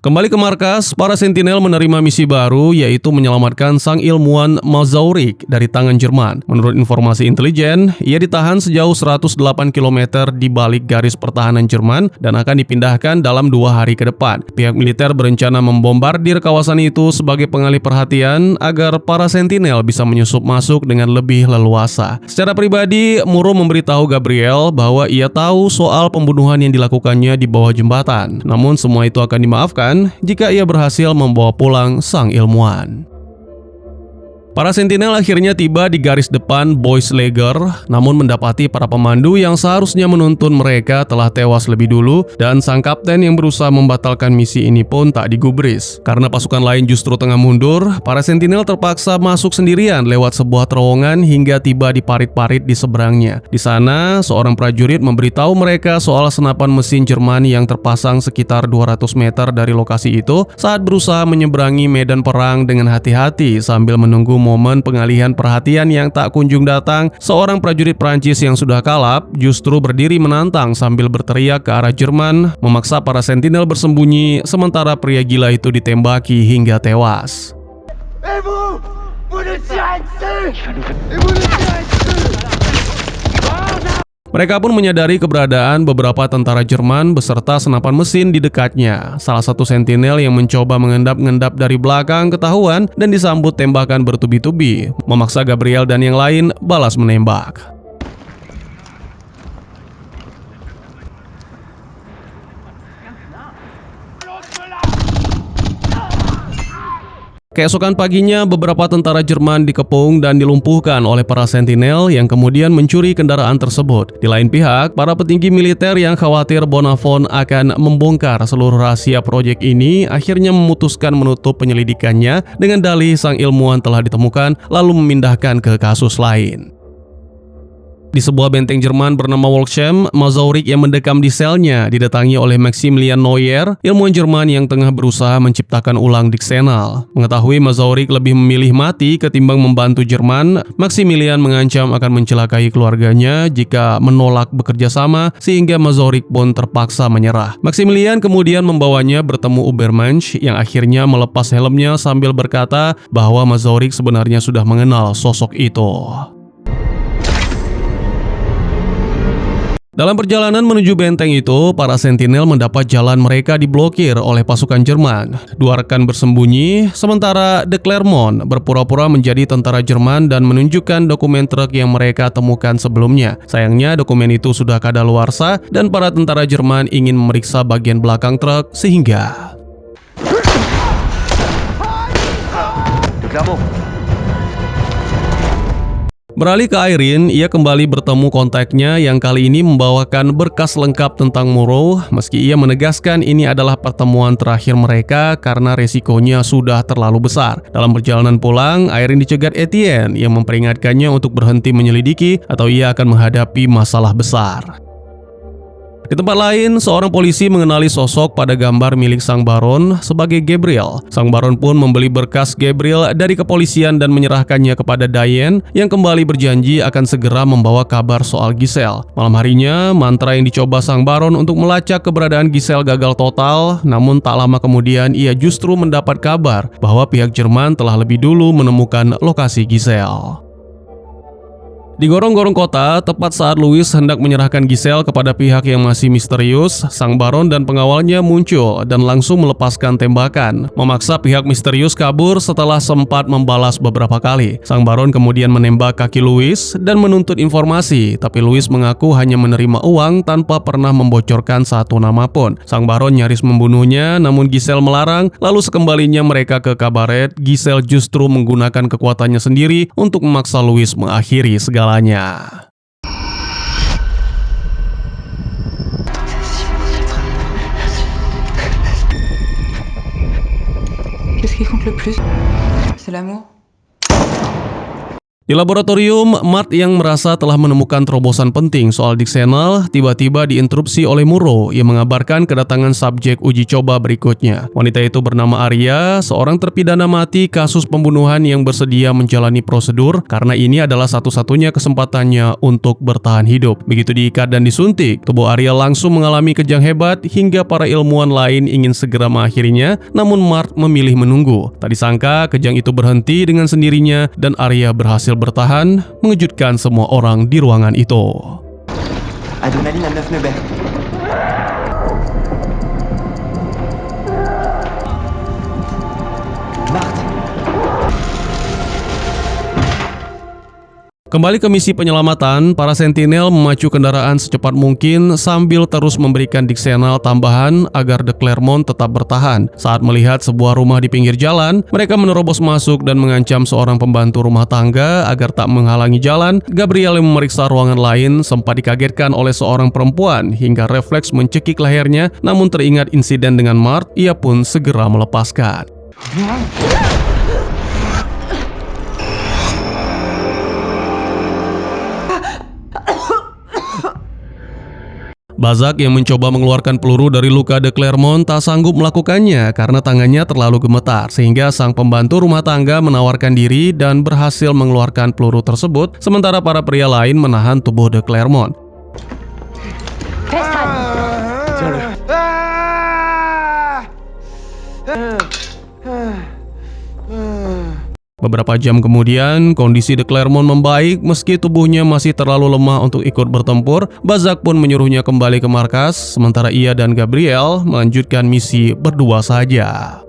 S1: Kembali ke markas, para sentinel menerima misi baru, yaitu menyelamatkan sang ilmuwan Mazaurik dari tangan Jerman. Menurut informasi intelijen, ia ditahan sejauh 108 km di balik garis pertahanan Jerman dan akan dipindahkan dalam 2 hari ke depan. Pihak militer berencana membombardir kawasan itu sebagai pengalih perhatian agar para sentinel bisa menyusup masuk dengan lebih leluasa. Secara pribadi, Muro memberitahu Gabriel bahwa ia tahu soal pembunuhan yang dilakukannya di bawah jembatan. Namun semua itu akan dimaafkan jika ia berhasil membawa pulang sang ilmuwan. Para sentinel akhirnya tiba di garis depan Boys Lager, namun mendapati para pemandu yang seharusnya menuntun mereka telah tewas lebih dulu dan sang kapten yang berusaha membatalkan misi ini pun tak digubris. Karena pasukan lain justru tengah mundur, para sentinel terpaksa masuk sendirian lewat sebuah terowongan hingga tiba di parit-parit di seberangnya. Di sana, seorang prajurit memberitahu mereka soal senapan mesin Jerman yang terpasang sekitar 200 meter dari lokasi itu saat berusaha menyeberangi medan perang dengan hati-hati sambil menunggu momen pengalihan perhatian yang tak kunjung datang. Seorang prajurit Prancis yang sudah kalap justru berdiri menantang sambil berteriak ke arah Jerman, memaksa para sentinel bersembunyi sementara pria gila itu ditembaki hingga tewas. Mereka pun menyadari keberadaan beberapa tentara Jerman beserta senapan mesin di dekatnya. Salah satu sentinel yang mencoba mengendap-ngendap dari belakang ketahuan dan disambut tembakan bertubi-tubi, memaksa Gabriel dan yang lain balas menembak. Keesokan paginya, beberapa tentara Jerman dikepung dan dilumpuhkan oleh para sentinel yang kemudian mencuri kendaraan tersebut. Di lain pihak, para petinggi militer yang khawatir Bonafont akan membongkar seluruh rahasia proyek ini akhirnya memutuskan menutup penyelidikannya dengan dalih sang ilmuwan telah ditemukan lalu memindahkan ke kasus lain. Di sebuah benteng Jerman bernama Wolksheim, Mazaurik yang mendekam di selnya didatangi oleh Maximilian Neuer, ilmuwan Jerman yang tengah berusaha menciptakan ulang Dixenal. Mengetahui Mazaurik lebih memilih mati ketimbang membantu Jerman, Maximilian mengancam akan mencelakai keluarganya jika menolak bekerja sama, sehingga Mazaurik pun terpaksa menyerah. Maximilian kemudian membawanya bertemu Ubermensch yang akhirnya melepas helmnya sambil berkata bahwa Mazaurik sebenarnya sudah mengenal sosok itu. Dalam perjalanan menuju benteng itu, para sentinel mendapat jalan mereka diblokir oleh pasukan Jerman. 2 rekan bersembunyi, sementara De Clermont berpura-pura menjadi tentara Jerman dan menunjukkan dokumen truk yang mereka temukan sebelumnya. Sayangnya dokumen itu sudah kadaluarsa dan para tentara Jerman ingin memeriksa bagian belakang truk sehingga... Beralih ke Irene, ia kembali bertemu kontaknya yang kali ini membawakan berkas lengkap tentang Muro, meski ia menegaskan ini adalah pertemuan terakhir mereka karena resikonya sudah terlalu besar. Dalam perjalanan pulang, Irene dicegat Etienne yang memperingatkannya untuk berhenti menyelidiki atau ia akan menghadapi masalah besar. Di tempat lain, seorang polisi mengenali sosok pada gambar milik Sang Baron sebagai Gabriel. Sang Baron pun membeli berkas Gabriel dari kepolisian dan menyerahkannya kepada Diane yang kembali berjanji akan segera membawa kabar soal Giselle. Malam harinya, mantra yang dicoba Sang Baron untuk melacak keberadaan Giselle gagal total, namun tak lama kemudian ia justru mendapat kabar bahwa pihak Jerman telah lebih dulu menemukan lokasi Giselle. Di gorong-gorong kota, tepat saat Louis hendak menyerahkan Giselle kepada pihak yang masih misterius, Sang Baron dan pengawalnya muncul dan langsung melepaskan tembakan, memaksa pihak misterius kabur setelah sempat membalas beberapa kali. Sang Baron kemudian menembak kaki Louis dan menuntut informasi, tapi Louis mengaku hanya menerima uang tanpa pernah membocorkan satu nama pun. Sang Baron nyaris membunuhnya, namun Giselle melarang, lalu sekembalinya mereka ke kabaret, Giselle justru menggunakan kekuatannya sendiri untuk memaksa Louis mengakhiri segalanya.
S4: plus. C'est l'amour.
S1: Di laboratorium, Mart yang merasa telah menemukan terobosan penting soal Dixenal tiba-tiba diinterupsi oleh Muro yang mengabarkan kedatangan subjek uji coba berikutnya. Wanita itu bernama Arya, seorang terpidana mati kasus pembunuhan yang bersedia menjalani prosedur karena ini adalah satu-satunya kesempatannya untuk bertahan hidup. Begitu diikat dan disuntik, tubuh Arya langsung mengalami kejang hebat hingga para ilmuwan lain ingin segera mengakhirinya, namun Mart memilih menunggu. Tak disangka kejang itu berhenti dengan sendirinya dan Arya berhasil bertahan, mengejutkan semua orang di ruangan itu.
S4: Adrénaline à 9 Neubert. Marthe.
S1: Kembali ke misi penyelamatan, para sentinel memacu kendaraan secepat mungkin sambil terus memberikan Dixenal tambahan agar De Clermont tetap bertahan. Saat melihat sebuah rumah di pinggir jalan, mereka menerobos masuk dan mengancam seorang pembantu rumah tangga agar tak menghalangi jalan. Gabriel yang memeriksa ruangan lain sempat dikagetkan oleh seorang perempuan hingga refleks mencekik lehernya, namun teringat insiden dengan Mart, ia pun segera melepaskan. Balzac yang mencoba mengeluarkan peluru dari luka De Clermont tak sanggup melakukannya karena tangannya terlalu gemetar, sehingga sang pembantu rumah tangga menawarkan diri dan berhasil mengeluarkan peluru tersebut, sementara para pria lain menahan tubuh De Clermont. Beberapa jam kemudian, kondisi De Clermont membaik meski tubuhnya masih terlalu lemah untuk ikut bertempur. Balzac pun menyuruhnya kembali ke markas, sementara ia dan Gabriel melanjutkan misi berdua saja.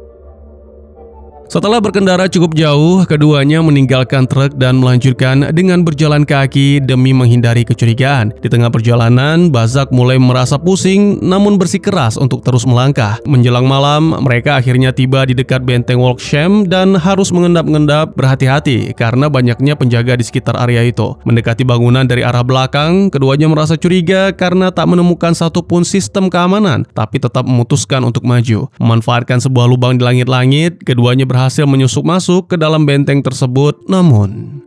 S1: Setelah berkendara cukup jauh, keduanya meninggalkan truk dan melanjutkan dengan berjalan kaki demi menghindari kecurigaan. Di tengah perjalanan, Balzac mulai merasa pusing namun bersikeras untuk terus melangkah. Menjelang malam, mereka akhirnya tiba di dekat benteng Walsham dan harus mengendap-endap berhati-hati karena banyaknya penjaga di sekitar area itu. Mendekati bangunan dari arah belakang, keduanya merasa curiga karena tak menemukan satupun sistem keamanan, tapi tetap memutuskan untuk maju. Memanfaatkan sebuah lubang di langit-langit, keduanya berhasil menyusup masuk ke dalam benteng tersebut, namun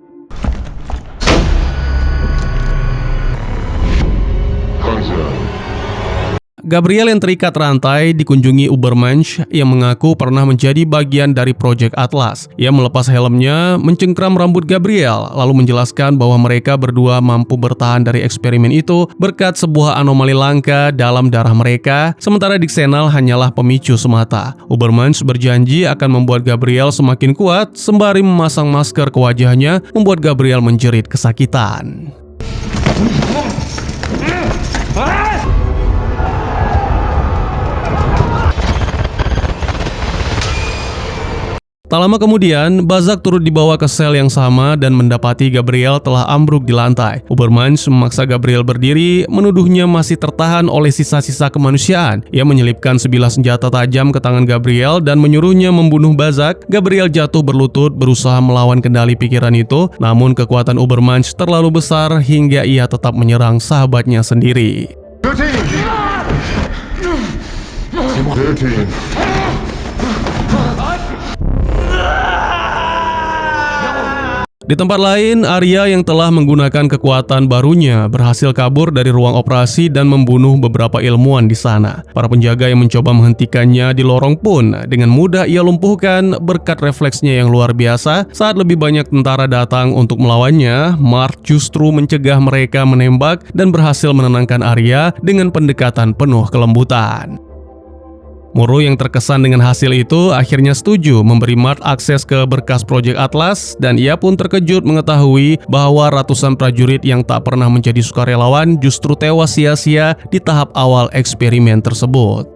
S1: Gabriel yang terikat rantai dikunjungi Ubermensch yang mengaku pernah menjadi bagian dari proyek Atlas. Ia melepas helmnya, mencengkram rambut Gabriel, lalu menjelaskan bahwa mereka berdua mampu bertahan dari eksperimen itu berkat sebuah anomali langka dalam darah mereka, sementara Dixenal hanyalah pemicu semata. Ubermensch berjanji akan membuat Gabriel semakin kuat, sembari memasang masker ke wajahnya, membuat Gabriel menjerit kesakitan. Tak lama kemudian, Balzac turut dibawa ke sel yang sama dan mendapati Gabriel telah ambruk di lantai. Ubermensch memaksa Gabriel berdiri, menuduhnya masih tertahan oleh sisa-sisa kemanusiaan. Ia menyelipkan sebilah senjata tajam ke tangan Gabriel dan menyuruhnya membunuh Balzac. Gabriel jatuh berlutut berusaha melawan kendali pikiran itu, namun kekuatan Ubermensch terlalu besar hingga ia tetap menyerang sahabatnya sendiri. Di tempat lain, Arya yang telah menggunakan kekuatan barunya berhasil kabur dari ruang operasi dan membunuh beberapa ilmuwan di sana. Para penjaga yang mencoba menghentikannya di lorong pun dengan mudah ia lumpuhkan berkat refleksnya yang luar biasa. Saat lebih banyak tentara datang untuk melawannya, Mart justru mencegah mereka menembak dan berhasil menenangkan Arya dengan pendekatan penuh kelembutan. Muro yang terkesan dengan hasil itu akhirnya setuju memberi Mart akses ke berkas proyek Atlas dan ia pun terkejut mengetahui bahwa ratusan prajurit yang tak pernah menjadi sukarelawan justru tewas sia-sia di tahap awal eksperimen tersebut.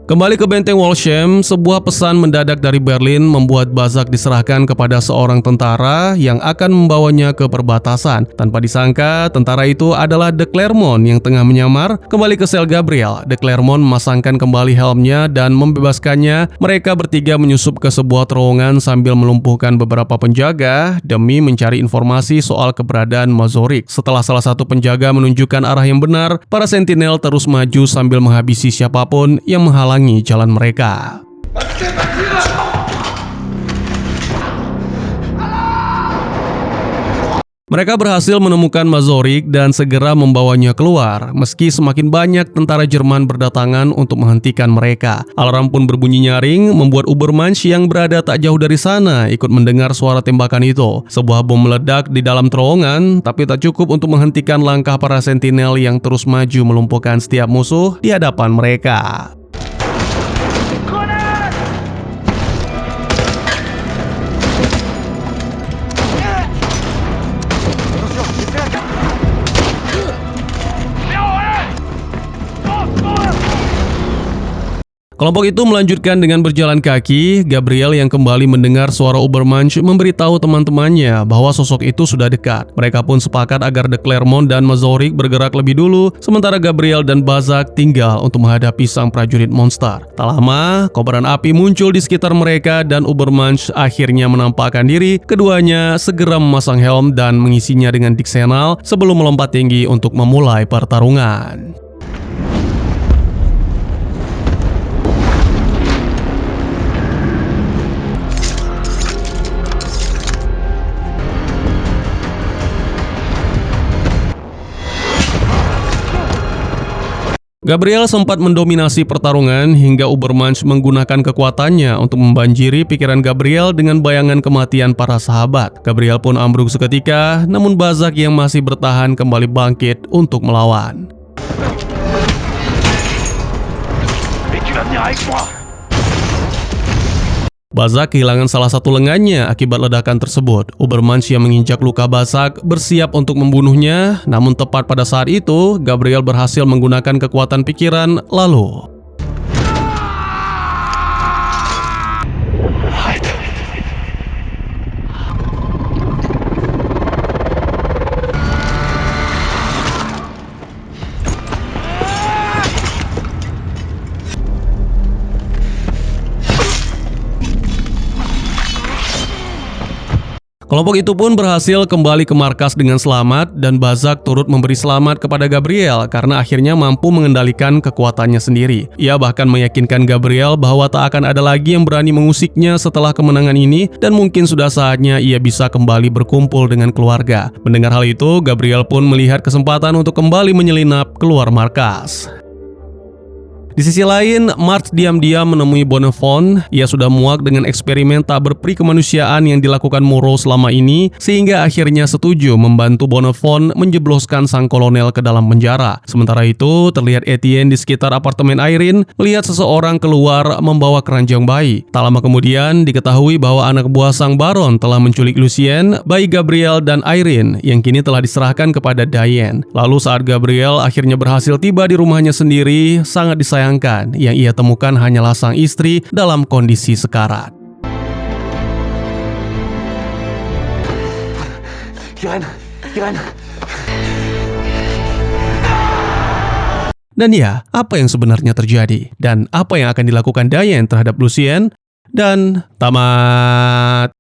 S1: Kembali ke benteng Walsham, sebuah pesan mendadak dari Berlin membuat Balzac diserahkan kepada seorang tentara yang akan membawanya ke perbatasan. Tanpa disangka, tentara itu adalah De Clermont yang tengah menyamar. Kembali ke sel Gabriel, De Clermont memasangkan kembali helmnya dan membebaskannya. Mereka bertiga menyusup ke sebuah terowongan sambil melumpuhkan beberapa penjaga demi mencari informasi soal keberadaan Mazorik. Setelah salah satu penjaga menunjukkan arah yang benar, para sentinel terus maju sambil menghabisi siapapun yang menghalangi jalan mereka. Mereka berhasil menemukan Mazorik dan segera membawanya keluar, meski semakin banyak tentara Jerman berdatangan untuk menghentikan mereka. Alarm pun berbunyi nyaring, membuat Ubermensch yang berada tak jauh dari sana ikut mendengar suara tembakan itu. Sebuah bom meledak di dalam terowongan, tapi tak cukup untuk menghentikan langkah para sentinel yang terus maju melumpuhkan setiap musuh di hadapan mereka. Kelompok itu melanjutkan dengan berjalan kaki. Gabriel yang kembali mendengar suara Ubermensch memberitahu teman-temannya bahwa sosok itu sudah dekat. Mereka pun sepakat agar De Clermont dan Mazorik bergerak lebih dulu, sementara Gabriel dan Balzac tinggal untuk menghadapi sang prajurit monster. Tak lama, kobaran api muncul di sekitar mereka dan Ubermensch akhirnya menampakkan diri. Keduanya segera memasang helm dan mengisinya dengan Dixenal sebelum melompat tinggi untuk memulai pertarungan. Gabriel sempat mendominasi pertarungan hingga Ubermensch menggunakan kekuatannya untuk membanjiri pikiran Gabriel dengan bayangan kematian para sahabat. Gabriel pun ambruk seketika, namun Balzac yang masih bertahan kembali bangkit untuk melawan. Balzac kehilangan salah satu lengannya akibat ledakan tersebut. Ubermensch yang menginjak luka Balzac bersiap untuk membunuhnya, namun tepat pada saat itu, Gabriel berhasil menggunakan kekuatan pikiran lalu. Kelompok itu pun berhasil kembali ke markas dengan selamat dan Balzac turut memberi selamat kepada Gabriel karena akhirnya mampu mengendalikan kekuatannya sendiri. Ia bahkan meyakinkan Gabriel bahwa tak akan ada lagi yang berani mengusiknya setelah kemenangan ini dan mungkin sudah saatnya ia bisa kembali berkumpul dengan keluarga. Mendengar hal itu, Gabriel pun melihat kesempatan untuk kembali menyelinap keluar markas. Di sisi lain, Marx diam-diam menemui Bonnefond. Ia sudah muak dengan eksperimen tak berperi kemanusiaan yang dilakukan Moreau selama ini, sehingga akhirnya setuju membantu Bonnefond menjebloskan sang kolonel ke dalam penjara. Sementara itu, terlihat Etienne di sekitar apartemen Irene melihat seseorang keluar membawa keranjang bayi. Tak lama kemudian, diketahui bahwa anak buah sang baron telah menculik Lucien, bayi Gabriel dan Irene, yang kini telah diserahkan kepada Diane. Lalu saat Gabriel akhirnya berhasil tiba di rumahnya sendiri, sangat disayangkan yang ia temukan hanyalah sang istri dalam kondisi sekarat. Dan ya, apa yang sebenarnya terjadi? Dan apa yang akan dilakukan Diane terhadap Lucien? Dan tamat.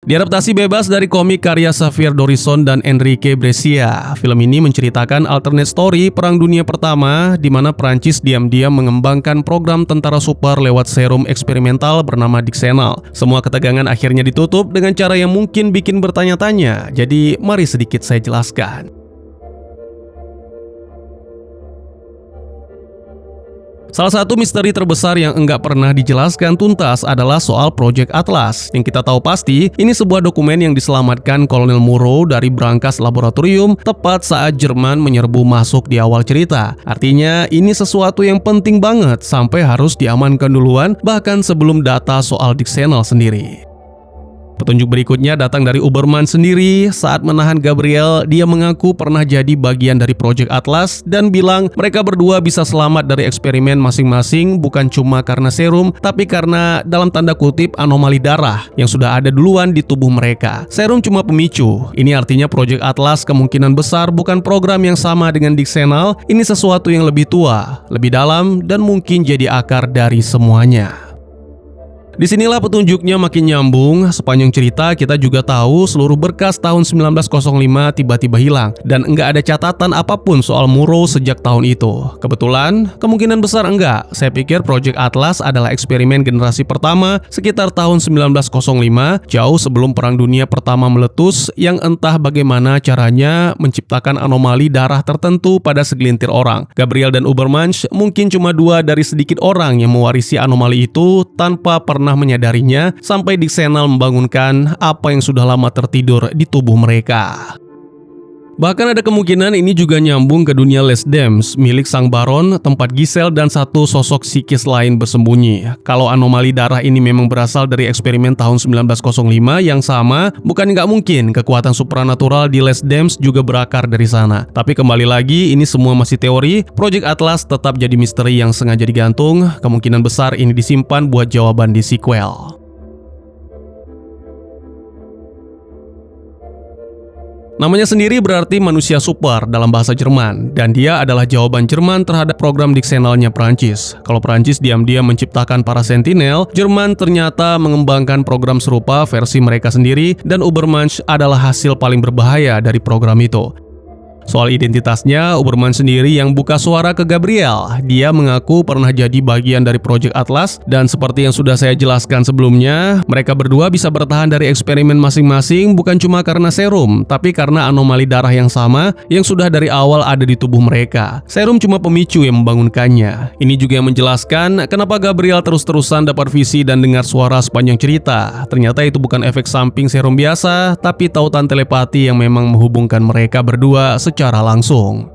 S1: Diadaptasi bebas dari komik karya Xavier Dorison dan Enrique Brescia. Film ini menceritakan alternate story Perang Dunia Pertama di mana Prancis diam-diam mengembangkan program tentara super lewat serum eksperimental bernama Dixenal. Semua ketegangan akhirnya ditutup dengan cara yang mungkin bikin bertanya-tanya. Jadi mari sedikit saya jelaskan. Salah satu misteri terbesar yang enggak pernah dijelaskan tuntas adalah soal Project Atlas. Yang kita tahu pasti, ini sebuah dokumen yang diselamatkan Kolonel Moreau dari brankas laboratorium tepat saat Jerman menyerbu masuk di awal cerita. Artinya, ini sesuatu yang penting banget sampai harus diamankan duluan, bahkan sebelum data soal Dixenal sendiri. Petunjuk berikutnya datang dari Ubermensch sendiri. Saat menahan Gabriel, dia mengaku pernah jadi bagian dari Project Atlas dan bilang mereka berdua bisa selamat dari eksperimen masing-masing bukan cuma karena serum, tapi karena dalam tanda kutip anomali darah yang sudah ada duluan di tubuh mereka. Serum cuma pemicu. Ini artinya Project Atlas kemungkinan besar bukan program yang sama dengan Dixenal. Ini sesuatu yang lebih tua, lebih dalam, dan mungkin jadi akar dari semuanya. Disinilah petunjuknya makin nyambung. Sepanjang cerita kita juga tahu seluruh berkas tahun 1905 tiba-tiba hilang dan enggak ada catatan apapun soal Muro sejak tahun itu. Kebetulan, kemungkinan besar enggak. Saya pikir Project Atlas adalah eksperimen generasi pertama sekitar tahun 1905, jauh sebelum Perang Dunia Pertama meletus, yang entah bagaimana caranya menciptakan anomali darah tertentu pada segelintir orang. Gabriel dan Ubermensch mungkin cuma dua dari sedikit orang yang mewarisi anomali itu tanpa pernah menyadarinya, sampai Dick Senel membangunkan apa yang sudah lama tertidur di tubuh mereka. Bahkan ada kemungkinan ini juga nyambung ke dunia Les Dames, milik Sang Baron, tempat Giselle dan satu sosok psikis lain bersembunyi. Kalau anomali darah ini memang berasal dari eksperimen tahun 1905 yang sama, bukan nggak mungkin kekuatan supranatural di Les Dames juga berakar dari sana. Tapi kembali lagi, ini semua masih teori. Project Atlas tetap jadi misteri yang sengaja digantung. Kemungkinan besar ini disimpan buat jawaban di sequel. Namanya sendiri berarti manusia super dalam bahasa Jerman, dan dia adalah jawaban Jerman terhadap program Dick Senelnya Prancis. Kalau Prancis diam-diam menciptakan para Sentinel, Jerman ternyata mengembangkan program serupa versi mereka sendiri, dan Ubermensch adalah hasil paling berbahaya dari program itu. Soal identitasnya, Ubermensch sendiri yang buka suara ke Gabriel. Dia mengaku pernah jadi bagian dari Project Atlas, dan seperti yang sudah saya jelaskan sebelumnya, mereka berdua bisa bertahan dari eksperimen masing-masing bukan cuma karena serum, tapi karena anomali darah yang sama yang sudah dari awal ada di tubuh mereka. Serum cuma pemicu yang membangunkannya. Ini juga yang menjelaskan kenapa Gabriel terus-terusan dapat visi dan dengar suara sepanjang cerita. Ternyata itu bukan efek samping serum biasa, tapi tautan telepati yang memang menghubungkan mereka berdua secara langsung.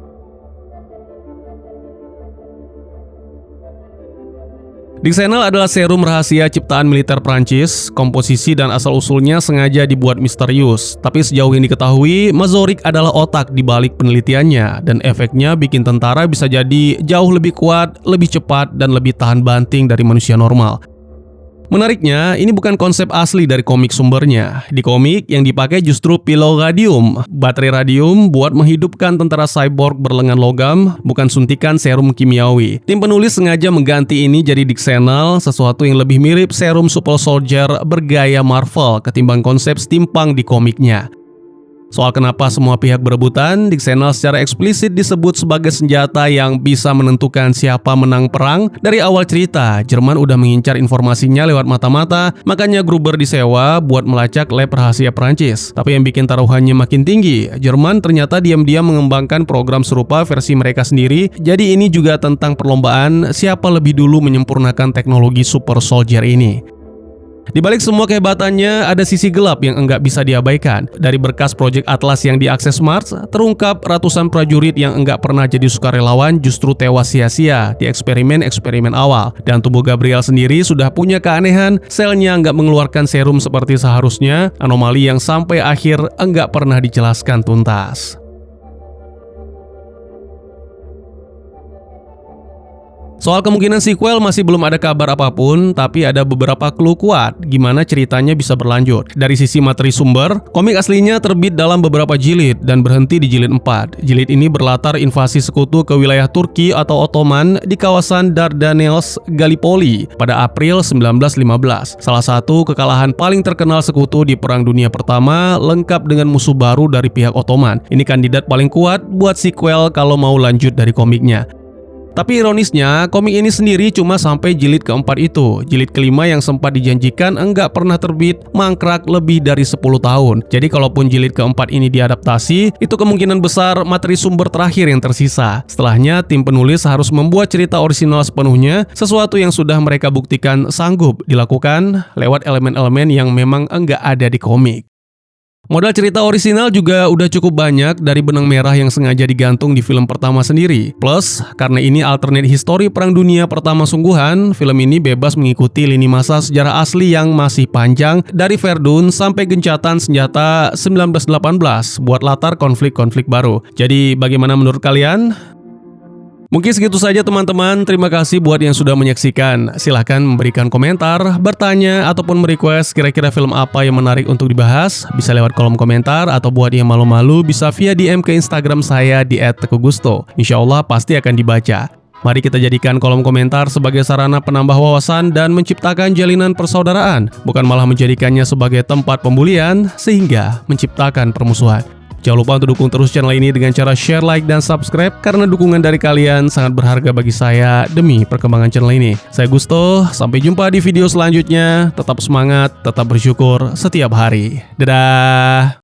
S1: Dick Senel adalah serum rahasia ciptaan militer Prancis. Komposisi dan asal-usulnya sengaja dibuat misterius. Tapi sejauh yang diketahui, Mazorik adalah otak di balik penelitiannya, dan efeknya bikin tentara bisa jadi jauh lebih kuat, lebih cepat, dan lebih tahan banting dari manusia normal. Menariknya, ini bukan konsep asli dari komik sumbernya. Di komik, yang dipakai justru pilau radium, baterai radium buat menghidupkan tentara cyborg berlengan logam, bukan suntikan serum kimiawi. Tim penulis sengaja mengganti ini jadi Dick Senel, sesuatu yang lebih mirip serum super soldier bergaya Marvel ketimbang konsep steampunk di komiknya. Soal kenapa semua pihak berebutan, Dick Senel secara eksplisit disebut sebagai senjata yang bisa menentukan siapa menang perang. Dari awal cerita, Jerman udah mengincar informasinya lewat mata-mata, makanya Gruber disewa buat melacak lab rahasia Prancis. Tapi yang bikin taruhannya makin tinggi, Jerman ternyata diam-diam mengembangkan program serupa versi mereka sendiri. Jadi ini juga tentang perlombaan siapa lebih dulu menyempurnakan teknologi super soldier ini. Di balik semua kehebatannya, ada sisi gelap yang enggak bisa diabaikan. Dari berkas Project Atlas yang diakses Mars, terungkap ratusan prajurit yang enggak pernah jadi sukarelawan justru tewas sia-sia di eksperimen-eksperimen awal. Dan tubuh Gabriel sendiri sudah punya keanehan, selnya enggak mengeluarkan serum seperti seharusnya, anomali yang sampai akhir enggak pernah dijelaskan tuntas. Soal kemungkinan sequel masih belum ada kabar apapun, tapi ada beberapa clue kuat gimana ceritanya bisa berlanjut. Dari sisi materi sumber, komik aslinya terbit dalam beberapa jilid dan berhenti di jilid 4. Jilid ini berlatar invasi sekutu ke wilayah Turki atau Ottoman di kawasan Dardanelles, Gallipoli pada April 1915. Salah satu kekalahan paling terkenal sekutu di Perang Dunia Pertama, lengkap dengan musuh baru dari pihak Ottoman. Ini kandidat paling kuat buat sequel kalau mau lanjut dari komiknya. Tapi ironisnya, komik ini sendiri cuma sampai jilid keempat itu. Jilid kelima yang sempat dijanjikan enggak pernah terbit, mangkrak lebih dari 10 tahun. Jadi kalaupun jilid keempat ini diadaptasi, itu kemungkinan besar materi sumber terakhir yang tersisa. Setelahnya, tim penulis harus membuat cerita orisinal sepenuhnya, sesuatu yang sudah mereka buktikan sanggup dilakukan lewat elemen-elemen yang memang enggak ada di komik. Modal cerita orisinal juga udah cukup banyak dari benang merah yang sengaja digantung di film pertama sendiri. Plus, karena ini alternate history Perang Dunia Pertama sungguhan, film ini bebas mengikuti lini masa sejarah asli yang masih panjang dari Verdun sampai gencatan senjata 1918 buat latar konflik-konflik baru. Jadi, bagaimana menurut kalian? Mungkin segitu saja teman-teman, terima kasih buat yang sudah menyaksikan. Silahkan memberikan komentar, bertanya, ataupun merequest kira-kira film apa yang menarik untuk dibahas. Bisa lewat kolom komentar, atau buat yang malu-malu bisa via DM ke Instagram saya di @tegugusto. Insya Allah pasti akan dibaca. Mari kita jadikan kolom komentar sebagai sarana penambah wawasan dan menciptakan jalinan persaudaraan, bukan malah menjadikannya sebagai tempat pembulian sehingga menciptakan permusuhan. Jangan lupa untuk dukung terus channel ini dengan cara share, like, dan subscribe karena dukungan dari kalian sangat berharga bagi saya demi perkembangan channel ini. Saya Gusto, sampai jumpa di video selanjutnya. Tetap semangat, tetap bersyukur setiap hari. Dadah!